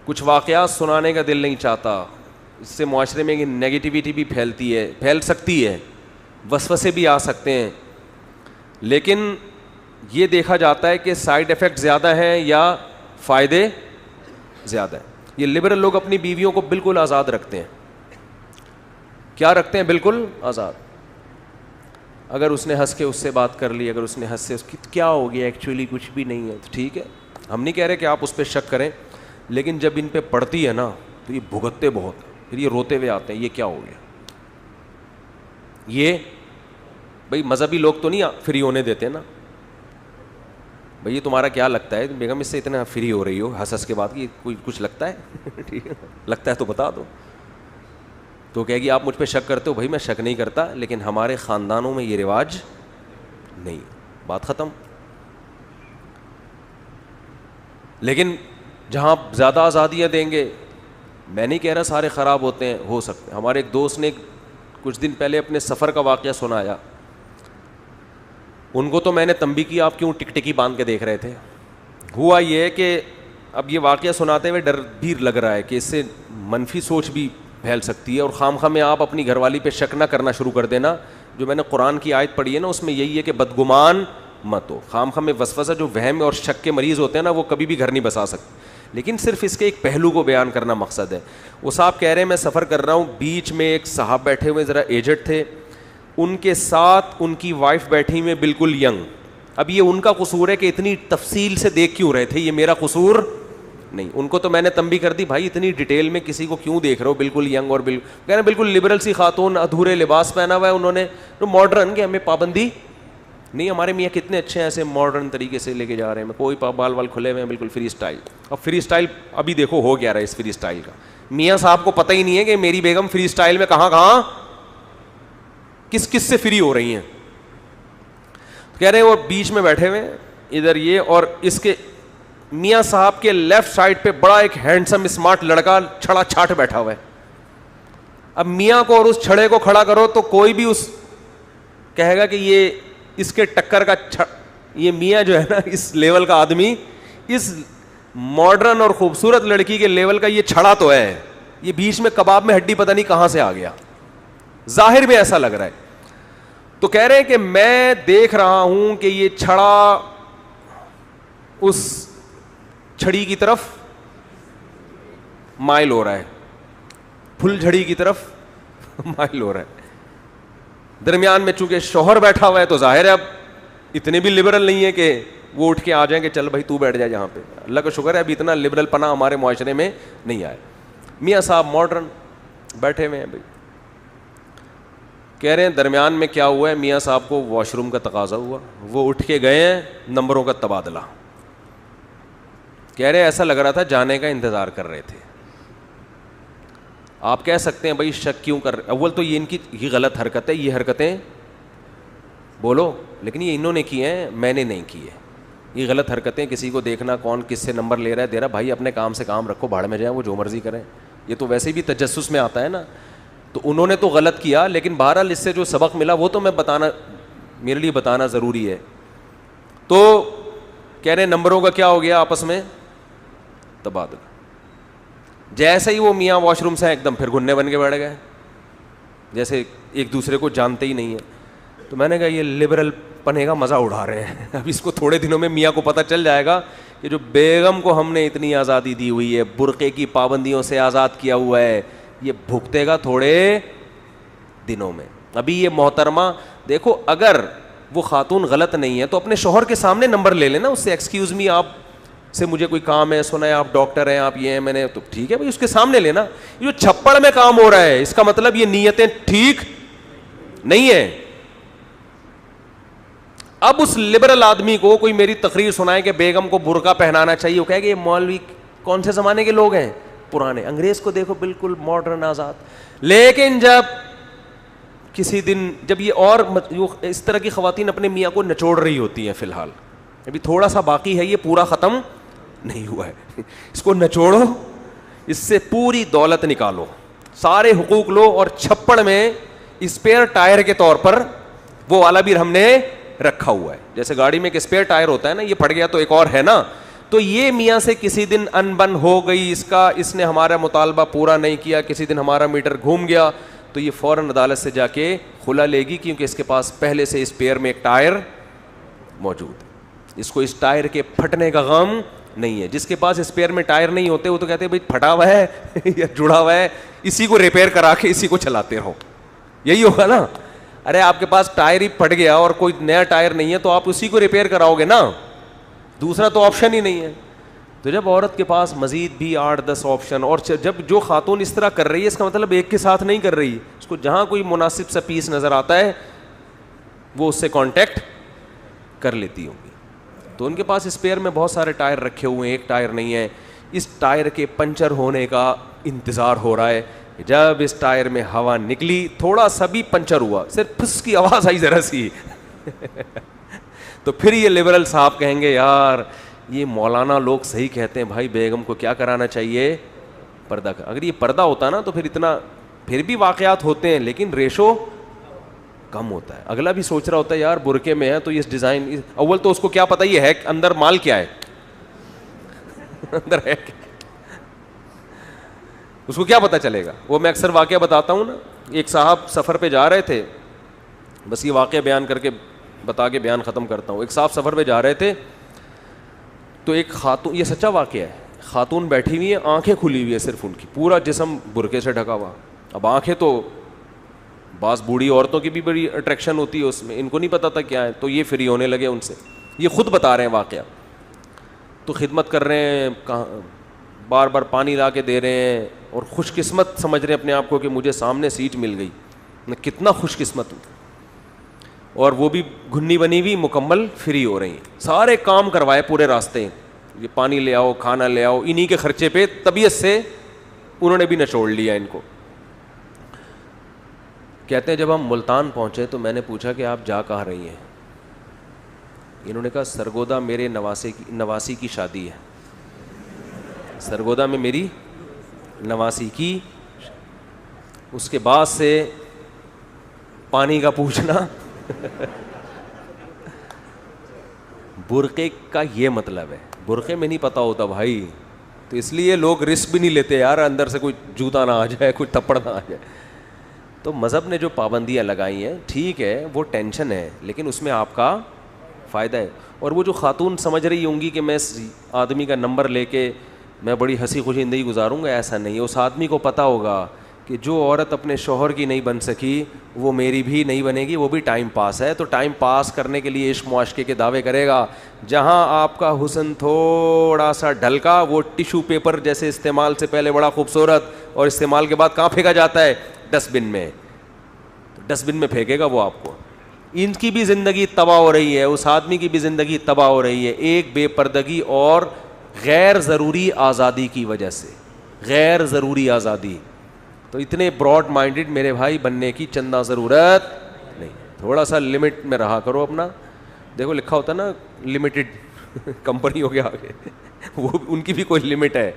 کچھ واقعات سنانے کا دل نہیں چاہتا, اس سے معاشرے میں نیگیٹیوٹی بھی پھیل سکتی ہے, وسوسے بھی آ سکتے ہیں, لیکن یہ دیکھا جاتا ہے کہ سائیڈ ایفیکٹ زیادہ ہیں یا فائدے زیادہ ہیں. یہ لبرل لوگ اپنی بیویوں کو بالکل آزاد رکھتے ہیں. کیا رکھتے ہیں؟ بالکل آزاد. اگر اس نے ہنس کے اس سے بات کر لی, اگر اس نے ہنس سے اس کی کیا ہو گیا ایکچولی کچھ بھی نہیں ہے, تو ٹھیک ہے, ہم نہیں کہہ رہے کہ آپ اس پہ شک کریں, لیکن جب ان پہ پڑتی ہے نا تو یہ بھگتتے بہت, پھر یہ روتے ہوئے آتے ہیں یہ کیا ہو گیا. یہ بھائی مذہبی لوگ تو نہیں فری ہونے دیتے نا, بھئی تمہارا کیا لگتا ہے بیگم اس سے اتنا فری ہو رہی ہو ہنس کے بعد کی کوئی کچھ لگتا ہے ٹھیک ہے, لگتا ہے تو بتا دو. تو کہے گی آپ مجھ پہ شک کرتے ہو, بھائی میں شک نہیں کرتا, لیکن ہمارے خاندانوں میں یہ رواج نہیں, بات ختم. لیکن جہاں زیادہ آزادیاں دیں گے, میں نہیں کہہ رہا سارے خراب ہوتے ہیں, ہو سکتے ہیں. ہمارے ایک دوست نے کچھ دن پہلے اپنے سفر کا واقعہ سنایا, ان کو تو میں نے تنبیہ کی آپ کیوں ٹکٹکی باندھ کے دیکھ رہے تھے. ہوا یہ کہ اب یہ واقعہ سناتے ہوئے ڈر بھی لگ رہا ہے کہ اس سے منفی سوچ بھی پھیل سکتی ہے, اور خواہ میں آپ اپنی گھر والی پہ شک نہ کرنا شروع کر دینا. جو میں نے قرآن کی آیت پڑھی ہے نا, اس میں یہی ہے کہ بدگمان مت ہو. خواہ میں وسوسہ جو وہم اور شک کے مریض ہوتے ہیں نا, وہ کبھی بھی گھر نہیں بسا سکتے. لیکن صرف اس کے ایک پہلو کو بیان کرنا مقصد ہے. وہ صاحب کہہ رہے ہیں میں سفر کر رہا ہوں, بیچ میں ایک صاحب بیٹھے ہوئے ذرا ایجڈ تھے, ان کے ساتھ ان کی وائف بیٹھی ہوئی بالکل ینگ. اب یہ ان کا قصور ہے کہ اتنی تفصیل سے دیکھ کیوں رہے تھے, یہ میرا قصور نہیں. ان کو تو میں نے تنبیہ کر دی, بھائی اتنی ڈیٹیل میں کسی کو کیوں دیکھ رہے ہو, بالکل ینگ اور کہہ رہے ہیں بالکل لبرل سی خاتون, ادھورے لباس پہنا ہوا ہے انہوں نے, تو ماڈرن کہ ہمیں پابندی نہیں. ہمارے میاں کتنے اچھے ہیں, ایسے ماڈرن طریقے سے لے کے جا رہے ہیں, کوئی بال وال کھلے ہوئے ہیں, بالکل فری اسٹائل. اب فری اسٹائل ابھی دیکھو ہو گیا رہا ہے اس فری اسٹائل کا. میاں صاحب کو پتہ ہی نہیں ہے کہ میری بیگم فری اسٹائل میں کہاں کس کس سے فری ہو رہی ہیں. کہہ رہے ہیں وہ بیچ میں بیٹھے ہوئے ادھر یہ, اور اس کے میاں صاحب کے لیفٹ سائڈ پہ بڑا ایک ہینڈسم اسمارٹ لڑکا چھڑا چھاٹ بیٹھا ہوا ہے. اب میاں کو اور اس چھڑے کو کھڑا کرو تو کوئی بھی اس کہے گا کہ یہ اس کے ٹکر کا یہ میاں جو ہے نا, اس لیول کا آدمی, اس ماڈرن اور خوبصورت لڑکی کے لیول کا یہ چھڑا تو ہے, یہ بیچ میں کباب میں ہڈی پتہ نہیں کہاں سے آ گیا. ظاہر میں ایسا لگ رہا ہے. تو کہہ رہے ہیں کہ میں دیکھ رہا ہوں کہ یہ چھڑا اس چھڑی کی طرف مائل ہو رہا ہے, پھل جھڑی کی طرف مائل ہو رہا ہے. درمیان میں چونکہ شوہر بیٹھا ہوا ہے تو ظاہر ہے اب اتنے بھی لبرل نہیں ہے کہ وہ اٹھ کے آ جائیں کہ چل بھائی تو بیٹھ جائے جہاں پہ. اللہ کا شکر ہے ابھی اتنا لبرل پنا ہمارے معاشرے میں نہیں آیا. میاں صاحب ماڈرن بیٹھے ہوئے ہیں بھائی. کہہ رہے ہیں درمیان میں کیا ہوا ہے, میاں صاحب کو واش روم کا تقاضا ہوا, وہ اٹھ کے گئے ہیں, نمبروں کا تبادلہ. کہہ رہے ایسا لگ رہا تھا جانے کا انتظار کر رہے تھے. آپ کہہ سکتے ہیں بھائی شک کیوں کر رہے, اول تو یہ ان کی یہ غلط حرکت ہے, یہ حرکتیں بولو, لیکن یہ انہوں نے کی ہیں, میں نے نہیں کی ہے. یہ غلط حرکتیں, کسی کو دیکھنا کون کس سے نمبر لے رہا ہے دے رہا, بھائی اپنے کام سے کام رکھو, بھاڑ میں جائیں, وہ جو مرضی کریں. یہ تو ویسے بھی تجسس میں آتا ہے نا. تو انہوں نے تو غلط کیا, لیکن بہرحال اس سے جو سبق ملا وہ تو میں بتانا, میرے لیے بتانا ضروری ہے. تو کہہ رہے نمبروں کا کیا ہو گیا آپس میں تبادلہ. جیسے ہی وہ میاں واش روم سے ایک دم پھر گھننے بن کے بیٹھ گئے, جیسے ایک دوسرے کو جانتے ہی نہیں ہیں. تو میں نے کہا یہ لبرل پنے کا مزہ اڑا رہے ہیں. اب اس کو تھوڑے دنوں میں میاں کو پتہ چل جائے گا کہ جو بیگم کو ہم نے اتنی آزادی دی ہوئی ہے, برقعے کی پابندیوں سے آزاد کیا ہوا ہے, یہ بھگتے گا تھوڑے دنوں میں. ابھی یہ محترمہ دیکھو, اگر وہ خاتون غلط نہیں ہے تو اپنے شوہر کے سامنے نمبر لے لینا اس سے, ایکسکیوز می آپ سے مجھے کوئی کام ہے, سنا ہے آپ ڈاکٹر ہیں, آپ یہ ہیں, میں نے, تو ٹھیک ہے بھائی اس کے سامنے لینا. یہ جو چھپڑ میں کام ہو رہا ہے اس کا مطلب یہ نیتیں ٹھیک نہیں ہے. اب اس لبرل آدمی کو کوئی میری تقریر سنائے کہ بیگم کو برقع پہنانا چاہیے, وہ کہے کہ یہ مولوی کون سے زمانے کے لوگ ہیں, پرانے. انگریز کو دیکھو بالکل ماڈرن آزاد. لیکن جب کسی دن جب یہ اور اس طرح کی خواتین اپنے میاں کو نچوڑ رہی ہوتی ہیں, فی الحال ابھی تھوڑا سا باقی ہے, یہ پورا ختم نہیں ہوا ہے, اس کو نچوڑو, اس سے پوری دولت نکالو, سارے حقوق لو, اور چھپڑ میں اسپیئر ٹائر کے طور پر وہ والا بھی ہم نے رکھا ہوا ہے. جیسے گاڑی میں ایک اسپیئر ٹائر ہوتا ہے نا, یہ پھٹ گیا تو ایک اور ہے نا, تو یہ میاں سے کسی دن ان بن ہو گئی اس کا, اس نے ہمارا مطالبہ پورا نہیں کیا, کسی دن ہمارا میٹر گھوم گیا, تو یہ فوراً عدالت سے جا کے کھلا لے گی, کیونکہ اس کے پاس پہلے سے اسپیئر میں ایک ٹائر موجود ہے. اس کو اس ٹائر کے پھٹنے کا غم نہیں ہے. جس کے پاس اسپیئر میں ٹائر نہیں ہوتے وہ تو کہتے ہیں بھائی پھٹا ہوا ہے یا جڑا ہوا ہے, اسی کو ریپیئر کرا کے اسی کو چلاتے رہو, یہی ہوگا نا. ارے آپ کے پاس ٹائر ہی پھٹ گیا اور کوئی نیا ٹائر نہیں ہے تو آپ اسی کو ریپیئر کراؤ گے نا, دوسرا تو آپشن ہی نہیں ہے. تو جب عورت کے پاس مزید بھی 8-10 آپشن, اور جب جو خاتون اس طرح کر رہی ہے اس کا مطلب ایک کے ساتھ نہیں کر رہی, اس کو جہاں کوئی مناسب سا پیس نظر آتا ہے وہ اس سے کانٹیکٹ کر لیتی ہوگی. تو ان کے پاس اسپیئر میں بہت سارے ٹائر رکھے ہوئے ہیں, ایک ٹائر نہیں ہے. اس ٹائر کے پنچر ہونے کا انتظار ہو رہا ہے. جب اس ٹائر میں ہوا نکلی, تھوڑا سا بھی پنچر ہوا, صرف پھس کی آواز آئی ذرا سی تو پھر یہ لبرل صاحب کہیں گے یار یہ مولانا لوگ صحیح کہتے ہیں بھائی, بیگم کو کیا کرانا چاہیے, پردہ. اگر یہ پردہ ہوتا نا تو پھر اتنا, پھر بھی واقعات ہوتے ہیں لیکن ریشو کم ہوتا ہے. اگلا بھی سوچ رہا ہوتا ہے یار برقعے میں ہے تو اس ڈیزائن, اول تو اس کو کیا پتہ یہ ہے اندر مال کیا ہے اندر ہے اس کو کیا پتہ چلے گا. وہ میں اکثر واقعہ بتاتا ہوں نا, ایک صاحب سفر پہ جا رہے تھے, بس یہ واقعہ بیان کر کے بتا کے بیان ختم کرتا ہوں. ایک صاحب سفر پہ جا رہے تھے تو ایک خاتون, یہ سچا واقعہ ہے, خاتون بیٹھی ہوئی ہے, آنکھیں کھلی ہوئی ہے صرف ان کی, پورا جسم برقعے سے ڈھکا ہوا. اب آنکھیں تو بعض بوڑھی عورتوں کی بھی بڑی اٹریکشن ہوتی ہے اس میں, ان کو نہیں پتا تھا کیا ہے, تو یہ فری ہونے لگے ان سے. یہ خود بتا رہے ہیں واقعہ. تو خدمت کر رہے ہیں, بار بار پانی لا کے دے رہے ہیں, اور خوش قسمت سمجھ رہے ہیں اپنے آپ کو کہ مجھے سامنے سیٹ مل گئی, میں کتنا خوش قسمت ہوں. اور وہ بھی گھنی بنی ہوئی مکمل فری ہو رہی ہیں, سارے کام کروائے پورے راستے, یہ پانی لے آؤ, کھانا لے آؤ, انہی کے خرچے پہ طبیعت سے انہوں نے بھی نچوڑ لیا ان کو. کہتے ہیں جب ہم ملتان پہنچے تو میں نے پوچھا کہ آپ جا کہاں رہی ہیں, انہوں نے کہا سرگودا میرے نواسی کی شادی ہے, سرگودا میں میری نواسی کی. اس کے بعد سے پانی کا پوچھنا برقعے کا یہ مطلب ہے, برقعے میں نہیں پتہ ہوتا بھائی, تو اس لیے لوگ رسک بھی نہیں لیتے یار اندر سے کوئی جوتا نہ آ جائے, کوئی تھپڑ نہ آ جائے. تو مذہب نے جو پابندیاں لگائی ہیں ٹھیک ہے, وہ ٹینشن ہے لیکن اس میں آپ کا فائدہ ہے. اور وہ جو خاتون سمجھ رہی ہوں گی کہ میں اس آدمی کا نمبر لے کے میں بڑی ہنسی خوشی زندگی گزاروں گا, ایسا نہیں ہے. اس آدمی کو پتہ ہوگا کہ جو عورت اپنے شوہر کی نہیں بن سکی وہ میری بھی نہیں بنے گی, وہ بھی ٹائم پاس ہے. تو ٹائم پاس کرنے کے لیے عشق معاشقے کے دعوے کرے گا. جہاں آپ کا حسن تھوڑا سا ڈھلکا, وہ ٹیشو پیپر جیسے استعمال سے پہلے بڑا خوبصورت اور استعمال کے بعد کہاں پھینکا جاتا ہے, ڈسٹ بن میں. تو ڈسٹ بن میں پھینکے گا وہ آپ کو. ان کی بھی زندگی تباہ ہو رہی ہے, اس آدمی کی بھی زندگی تباہ ہو رہی ہے, ایک بے پردگی اور غیر ضروری آزادی کی وجہ سے. غیر ضروری آزادی. تو اتنے براڈ مائنڈڈ میرے بھائی بننے کی چندہ ضرورت نہیں, تھوڑا سا لمٹ میں رہا کرو اپنا. دیکھو لکھا ہوتا ہے نا لمیٹڈ کمپنی ہو گیا آگے وہ ان کی بھی کوئی لمٹ ہے.